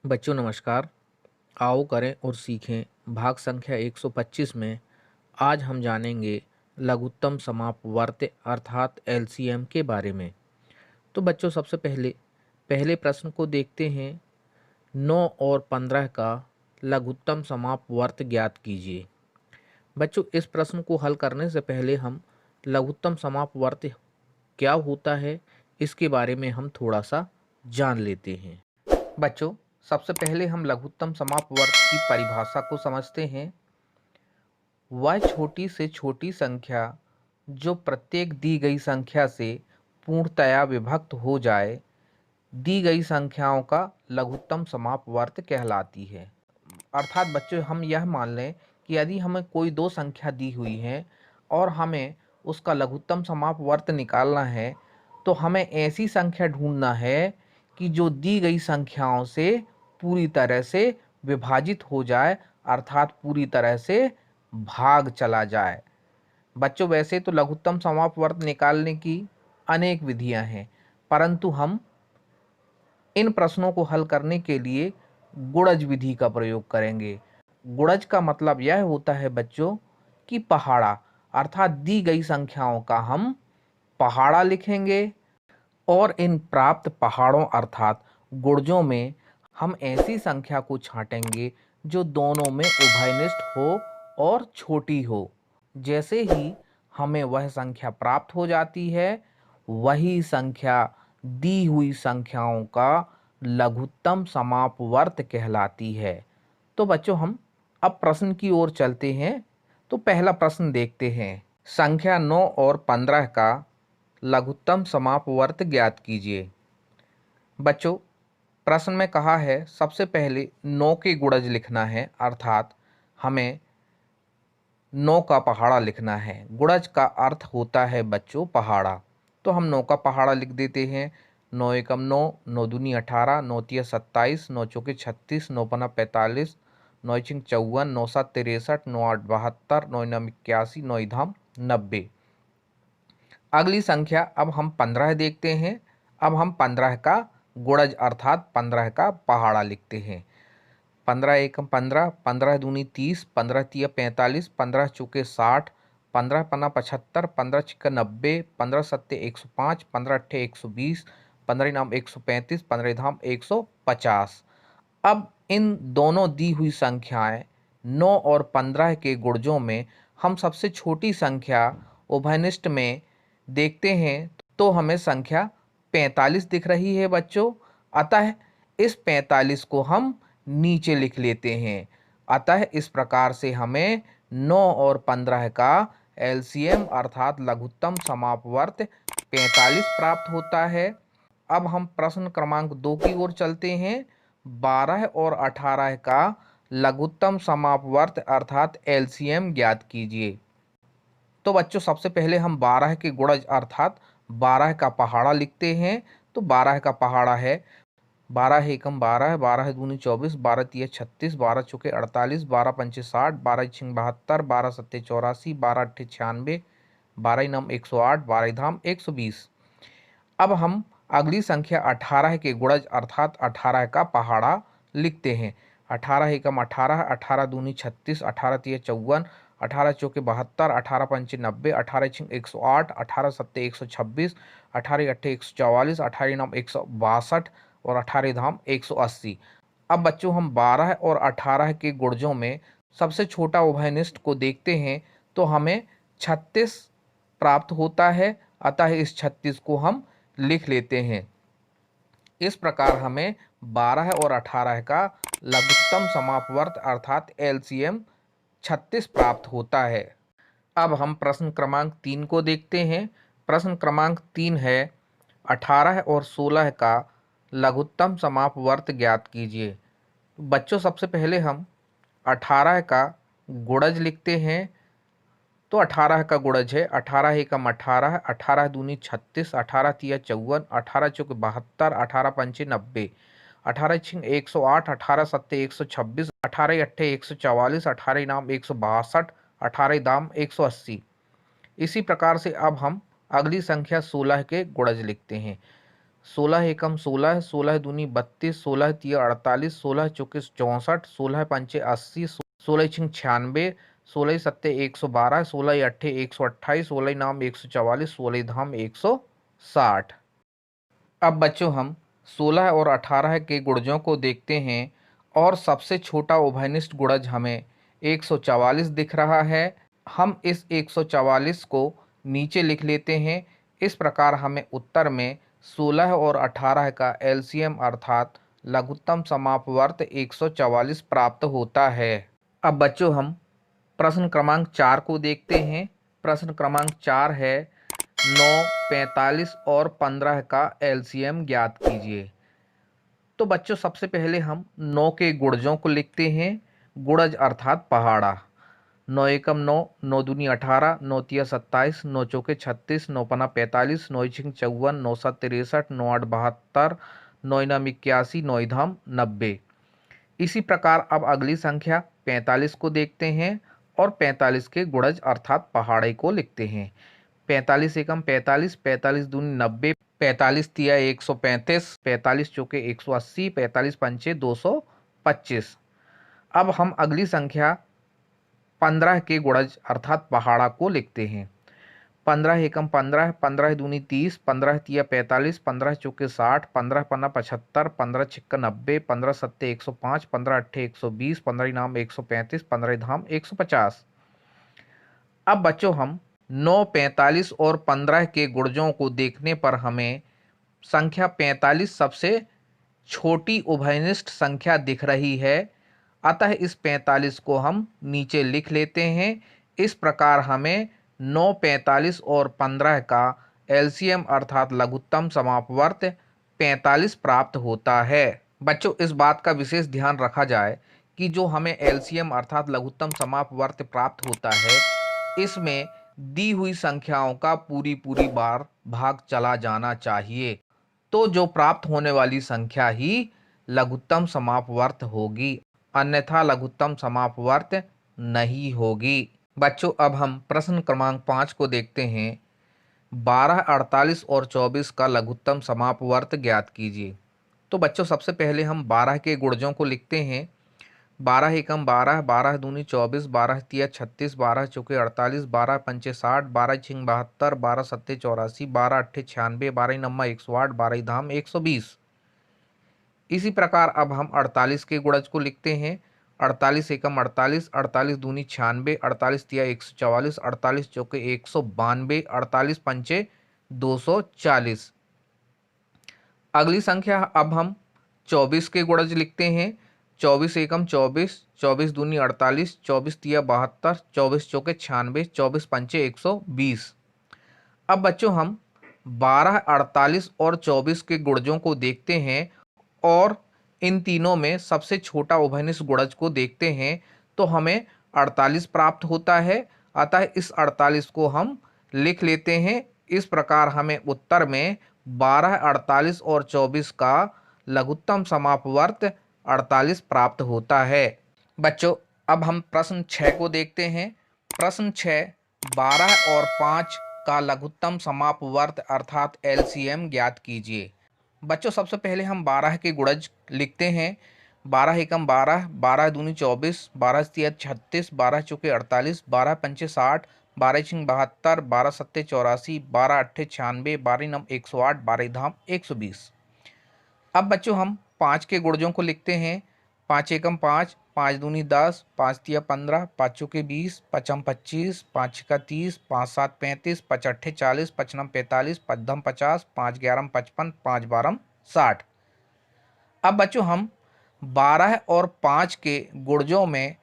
बच्चों नमस्कार। आओ करें और सीखें भाग संख्या 125 में आज हम जानेंगे लघुत्तम समापवर्त अर्थात एलसीएम के बारे में। तो बच्चों सबसे पहले पहले प्रश्न को देखते हैं। 9 और 15 का लघुत्तम समापवर्त ज्ञात कीजिए। बच्चों इस प्रश्न को हल करने से पहले हम लघुत्तम समापवर्त क्या होता है इसके बारे में हम थोड़ा सा जान लेते हैं। बच्चों सबसे पहले हम लघुत्तम समापवर्त की परिभाषा को समझते हैं। वह छोटी से छोटी संख्या जो प्रत्येक दी गई संख्या से पूर्णतया विभक्त हो जाए, दी गई संख्याओं का लघुत्तम समापवर्त कहलाती है। अर्थात बच्चों हम यह मान लें कि यदि हमें कोई दो संख्या दी हुई है और हमें उसका लघुत्तम समापवर्त निकालना है, तो हमें ऐसी संख्या ढूंढना है कि जो दी गई संख्याओं से पूरी तरह से विभाजित हो जाए, अर्थात पूरी तरह से भाग चला जाए। बच्चों वैसे तो लघुत्तम समापवर्त निकालने की अनेक विधियां हैं, परंतु हम इन प्रश्नों को हल करने के लिए गुणज विधि का प्रयोग करेंगे। गुणज का मतलब यह होता है बच्चों कि पहाड़ा, अर्थात दी गई संख्याओं का हम पहाड़ा लिखेंगे और इन प्राप्त पहाड़ों अर्थात गुणजों में हम ऐसी संख्या को छांटेंगे जो दोनों में उभयनिष्ठ हो और छोटी हो। जैसे ही हमें वह संख्या प्राप्त हो जाती है, वही संख्या दी हुई संख्याओं का लघुत्तम समापवर्त कहलाती है। तो बच्चों हम अब प्रश्न की ओर चलते हैं। तो पहला प्रश्न देखते हैं। संख्या 9 और 15 का लघुत्तम समापवर्त ज्ञात कीजिए। बच्चों प्रश्न में कहा है सबसे पहले 9 के गुणज लिखना है, अर्थात हमें 9 का पहाड़ा लिखना है। गुणज का अर्थ होता है बच्चों पहाड़ा। तो हम 9 का पहाड़ा लिख देते हैं। 9 एकम 9, 9 दूनी 18, 9 तिया 27, 9 चौके 36, 9 पना 45, 9 छिंग 54, 9 सात 63, 9 आठ 72, 9 नम 81, 9 धाम 90। अगली संख्या अब हम 15 देखते हैं। अब हम 15 का गुणज अर्थात 15 का पहाड़ा लिखते हैं। 15 एकम 15, 15 दूनी 30, 15 तिया 45, 15 चौके 60, 15 पन्ना 75, 15 छिक्का 90, 15 सत्ते 105, 15 अट्ठे 120, 15 नाम 135, 15 धाम 150। अब इन दोनों दी हुई संख्याएं 9 और 15 के गुणजों में हम सबसे छोटी संख्या उभयनिष्ठ में देखते हैं, तो हमें संख्या 45 दिख रही है बच्चों। अतः इस 45 को हम नीचे लिख लेते हैं। अतः इस प्रकार से हमें 9 और 15 का एलसीएम अर्थात लघुत्तम समापवर्त 45 प्राप्त होता है। अब हम प्रश्न क्रमांक 2 की ओर चलते हैं। 12 और 18 का लघुत्तम समापवर्त अर्थात एलसीएम ज्ञात कीजिए। तो बच्चों सबसे पहले हम 12 के गुणज अर्थात 12 का पहाड़ा लिखते हैं। तो 12 का पहाड़ा है 12 एकम 12, 12 दूनी 24, 12 तिया 36, 12 चौके 48, 12 पंचे 60, 12 छिंग 72, 12 सत्ते 84, 12 अट्ठे 96, 12 नम 108, 12 धाम 120। अब हम अगली संख्या 18 के गुणज अर्थात 18 का पहाड़ा लिखते हैं। 18 एकम 18, 18 दूनी 36, 18 तिया 54, 18 चौके 72, 18 पंचे 90, 18 छिंग 108, 18 सत्ते 126, 18 अट्ठे 144, 18 नम 162 और 18 धाम 180। अब बच्चों हम 12 और 18 के गुणजों में सबसे छोटा उभयनिष्ठ को देखते हैं, तो हमें 36 प्राप्त होता है। अतः इस 36 को हम लिख लेते हैं। इस प्रकार हमें 12 और 18 का लघुत्तम समापवर्त अर्थात एलसीएम 36 प्राप्त होता है। अब हम प्रश्न क्रमांक 3 को देखते हैं। प्रश्न क्रमांक 3 है 18 और 16 का लघुत्तम समापवर्त ज्ञात कीजिए। बच्चों सबसे पहले हम 18 का गुणज लिखते हैं। तो 18 का गुणज है 18 एकम 18, 18 दूनी 36, 18 तिया 54, 18 चौके 72, 18 पंचे 90, 18 छिंग 108, 18 सत्ते 126, 18 अट्ठे 144, 18 नाम 162, 18 दाम 180। इसी प्रकार से अब हम अगली संख्या 16 के गुणज लिखते हैं। 16 एकम 16, 16 दूनी 32, 16 तिया 48, 16 चौके 64, 16 पंचे 80, 16 छिंग 96, 16 सत्ते 112, 16 अट्ठे 128, 16 नाम 144, 16 धाम 160। अब बच्चों हम 16 और 18 के गुणजों को देखते हैं और सबसे छोटा उभयनिष्ठ गुणज हमें 144 दिख रहा है। हम इस 144 को नीचे लिख लेते हैं। इस प्रकार हमें उत्तर में 16 और 18 का एलसीएम अर्थात लघुत्तम समापवर्त 144 प्राप्त होता है। अब बच्चों हम प्रश्न क्रमांक 4 को देखते हैं। प्रश्न क्रमांक 4 है 9, 45 और 15 का एलसीएम ज्ञात कीजिए। तो बच्चों सबसे पहले हम 9 के गुणजों को लिखते हैं। गुणज अर्थात पहाड़ा। 9 एकम 9, 9 दूनी 18, 9 तिया 27, 9 चौके 36, 9 पना 45, 9 छिंग 54, 9 सात 63, 9 आठ 72, 9 नाम 81, 9 धाम 90। इसी प्रकार अब अगली संख्या 45 को देखते हैं और 45 के गुणज अर्थात पहाड़े को लिखते हैं। 45 एकम 45, 45 दूनी 90, 45 तिया 135, 45 चौके 180, 45 पंचे 225। अब हम अगली संख्या 15 के गुणज अर्थात पहाड़ा को लिखते हैं। 15 एकम 15, 15 दूनी 30, 15 तिया 45, 15 चौके 60, 15 पन्ना 75, 15 छिक्का 90, 15 सत्ते 105, 15 अट्ठे 120, 15 इनाम 135, 15 धाम 150। अब बच्चों हम 9, 45 और 15 के गुणजों को देखने पर हमें संख्या 45 सबसे छोटी उभयनिष्ठ संख्या दिख रही है। अतः इस 45 को हम नीचे लिख लेते हैं। इस प्रकार हमें 9, 45 और 15 का एलसीएम अर्थात लघुत्तम समापवर्त 45 प्राप्त होता है। बच्चों इस बात का विशेष ध्यान रखा जाए कि जो हमें एलसीएम अर्थात लघुत्तम समापवर्त प्राप्त होता है, इसमें दी हुई संख्याओं का पूरी बार भाग चला जाना चाहिए। तो जो प्राप्त होने वाली संख्या ही लघुत्तम समापवर्त होगी, अन्यथा लघुत्तम समापवर्त नहीं होगी। बच्चों अब हम प्रश्न क्रमांक 5 को देखते हैं। 12, 48 और 24 का लघुत्तम समापवर्त ज्ञात कीजिए। तो बच्चों सबसे पहले हम 12 के गुणजों को लिखते हैं। 12 एकम 12, 12 दूनी 24, 12 तिया 36, 12 चौके 48, 12 पंचे 60, 12 छिंग 72, 12 सत्ते 84, 12 अट्ठे 96, 12 नम्मा 108, 12 धाम 120। इसी प्रकार अब हम 48 के गुणज को लिखते हैं। 48 एकम 48, 48 दूनी 96, 48 तिया 144, 48 चौके 192, 48 पंचे 240। अगली संख्या अब हम 24 के गुणज लिखते हैं। 24 एकम 24, 24 दूनी 48, 24 तिया 72, 24 चौके 96, 24 पंचे 120। अब बच्चों हम 12, 48 और 24 के गुणजों को देखते हैं और इन तीनों में सबसे छोटा उभयनिष्ठ गुणज को देखते हैं तो हमें 48 प्राप्त होता है। अतः इस 48 को हम लिख लेते हैं। इस प्रकार हमें उत्तर में 12, 48 और 24 का लघुत्तम समापवर्त 48 प्राप्त होता है। बच्चों अब हम प्रश्न 6 को देखते हैं। प्रश्न 6, 12 और 5 का लघुत्तम समापवर्त अर्थात एलसीएम ज्ञात कीजिए। बच्चों सबसे पहले हम 12 के गुणज लिखते हैं। 12 एकम 12, 12 दूनी 24, 12 तिया 36, 12 चौके 48, 12 पंचे 60, 12 छिंग 72, 12 सत्ते 84, 12 अट्ठे 96, 12 नम 108, 12 धाम 120। अब बच्चों हम 5 के गुणजों को लिखते हैं। 5 एकम 5, 5 दूनी 10, 5 तिया 15, 5 चौके 20, 5 हम 25, 5 छिका 30, 5 सात 35, 5 अट्ठे 40, 5 नम 45, 5 धम 50, 5 ग्यारह 55, 5 बारह 60। अब बच्चों हम 12 और 5 के गुणजों में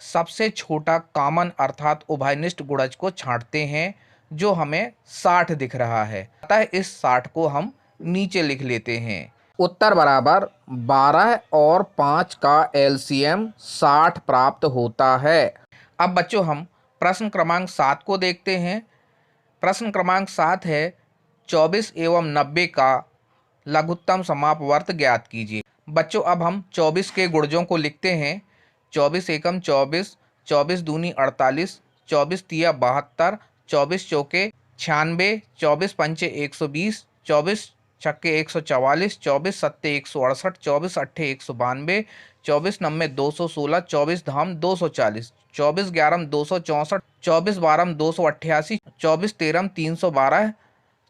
सबसे छोटा कॉमन अर्थात उभयनिष्ठ गुणज को छांटते हैं जो हमें 60 दिख रहा है। अतः इस 60 को हम नीचे लिख लेते हैं। उत्तर बराबर 12 और 5 का एलसीएम 60 प्राप्त होता है। अब बच्चों हम प्रश्न क्रमांक 7 को देखते हैं। प्रश्न क्रमांक 7 है 24 एवं 90 का लघुत्तम समापवर्त ज्ञात कीजिए। बच्चों अब हम 24 के गुणजों को लिखते हैं। 24 एकम 24, 24 दूनी 48, 24 तिया 72, 24 चौके 96, 24 पंचे 120, 24 छक्के 144, 24 सत्ते 168, 24 अट्ठे 192, 24 नम्मे 216, 24 धाम 240, 24 ग्यारह 264, 24 बारह 288, 24 13 312,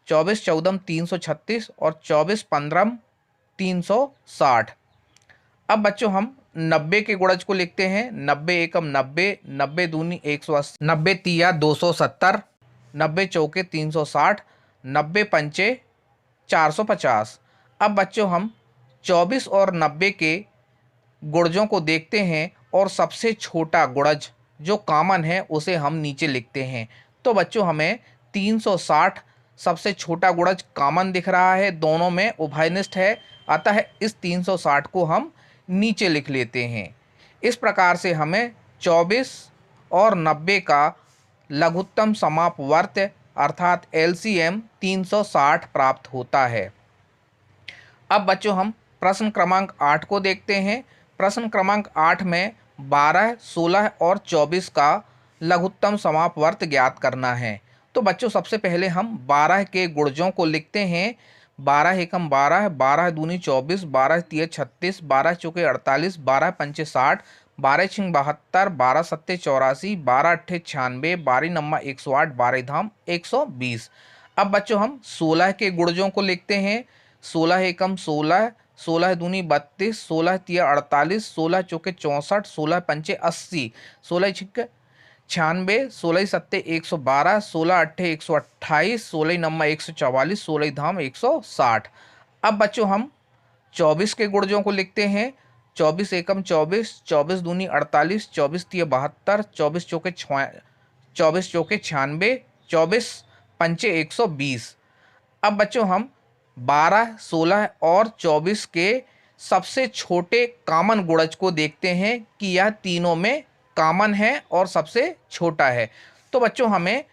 24 14 336 और 24 15 360। अब बच्चों हम 90 के गुणज को लिखते हैं। 90 एकम 90, 90 दूनी 180, 90 तिया 270, 90 चौके 360, 90 पंचे 450। अब बच्चों हम 24 और 90 के गुणजों को देखते हैं और सबसे छोटा गुणज जो कॉमन है उसे हम नीचे लिखते हैं। तो बच्चों हमें 360 सबसे छोटा गुणज कॉमन दिख रहा है, दोनों में उभयनिष्ठ है, अतः इस 360 को हम नीचे लिख लेते हैं। इस प्रकार से हमें 24 और 90 का लघुत्तम समापवर्त्य अर्थात LCM 360 प्राप्त होता है। अब बच्चों हम प्रश्न क्रमांक 8 को देखते हैं। प्रश्न क्रमांक 8 में 12, 16 और 24 का लघुत्तम समापवर्त्य ज्ञात करना है। तो बच्चों सबसे पहले हम 12 के गुणजों को लिखते हैं। 12 एकम 12, 12 दूनी 24, 12 तिया 36, 12 चौके 48, 12 पंचे 60, 12 छिंग 72, 12 सत्ते 84, 12 अट्ठे 96, 12 नम्मा 108, 12 धाम 120। अब बच्चों हम 16 के गुणजों को लिखते हैं। 16 एकम 16, 16 दूनी 32, 16 तिया 48, 16 चौके 64, 16 पंचे 80, 16 छिक्के 96, 16 सत्ते 112, 16 अट्ठे 128, 16 नम्मा 144, 16 धाम 160। अब बच्चों हम 24 के गुणजों को लिखते हैं। 24 एकम 24, 24 दूनी 48, 24 तिया 72, 24 चौके 96, 24 पंचे 120। अब बच्चों हम 12, 16 और 24 के सबसे छोटे कॉमन गुणज को देखते हैं कि यह तीनों में कॉमन है और सबसे छोटा है। तो बच्चों हमें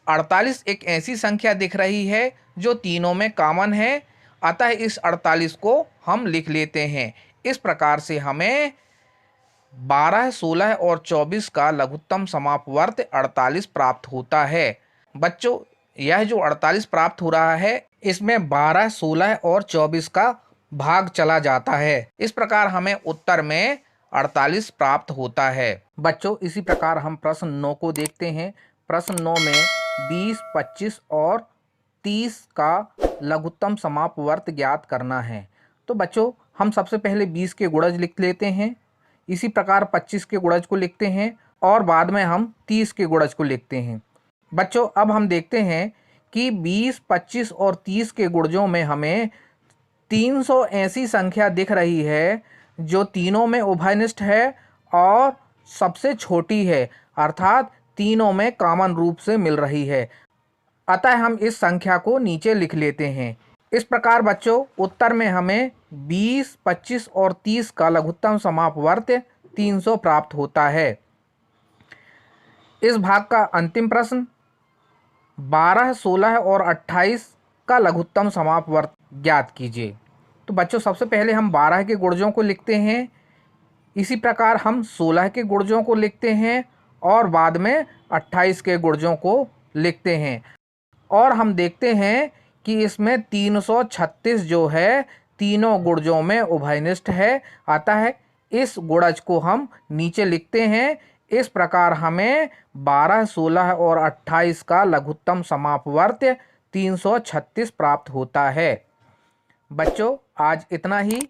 48 एक ऐसी संख्या दिख रही है जो तीनों में कॉमन है, अतः इस 48 को हम लिख लेते हैं। इस प्रकार से हमें 12, 16 और 24 का लघुत्तम समापवर्त्य 48 प्राप्त होता है। बच्चों यह जो 48 प्राप्त हो रहा है इसमें 12, 16 और 24 का भाग चला जाता है। इस प्रकार हमें उत्तर में 48 प्राप्त होता है। बच्चों इसी प्रकार हम प्रश्न 9 को देखते हैं। प्रश्न 9 में 20, 25 और 30 का लघुत्तम समापवर्त्य ज्ञात करना है। तो बच्चों हम सबसे पहले 20 के गुणज लिख लेते हैं, इसी प्रकार 25 के गुणज को लिखते हैं और बाद में हम 30 के गुणज को लिखते हैं। बच्चों अब हम देखते हैं कि 20, 25 और 30 के गुणजों में हमें 300 ऐसी संख्या दिख रही है जो तीनों में उभयनिष्ठ है और सबसे छोटी है, अर्थात तीनों में कॉमन रूप से मिल रही है, अतः हम इस संख्या को नीचे लिख लेते हैं। इस प्रकार बच्चों उत्तर में हमें 20, 25 और 30 का लघुत्तम समापवर्त्य 300 प्राप्त होता है। इस भाग का अंतिम प्रश्न 12, 16 और 28 का लघुत्तम समापवर्त्य ज्ञात कीजिए। तो बच्चों सबसे पहले हम 12 के गुणजों को लिखते हैं, इसी प्रकार हम 16 के गुणजों को लिखते हैं और बाद में 28 के गुणजों को लिखते हैं और हम देखते हैं कि इसमें 336 जो है तीनों गुणजों में उभयनिष्ठ है, अतः इस गुणज को हम नीचे लिखते हैं। इस प्रकार हमें 12, 16 और 28 का लघुत्तम समापवर्त्य 336 प्राप्त होता है। बच्चों आज इतना ही,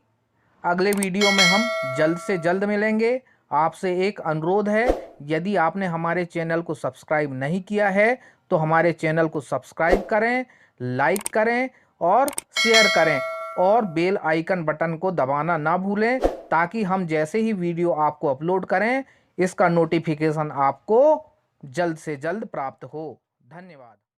अगले वीडियो में हम जल्द से जल्द मिलेंगे। आपसे एक अनुरोध है, यदि आपने हमारे चैनल को सब्सक्राइब नहीं किया है तो हमारे चैनल को सब्सक्राइब करें, लाइक करें और शेयर करें और बेल आइकन बटन को दबाना ना भूलें ताकि हम जैसे ही वीडियो आपको अपलोड करें इसका नोटिफिकेशन आपको जल्द से जल्द प्राप्त हो। धन्यवाद।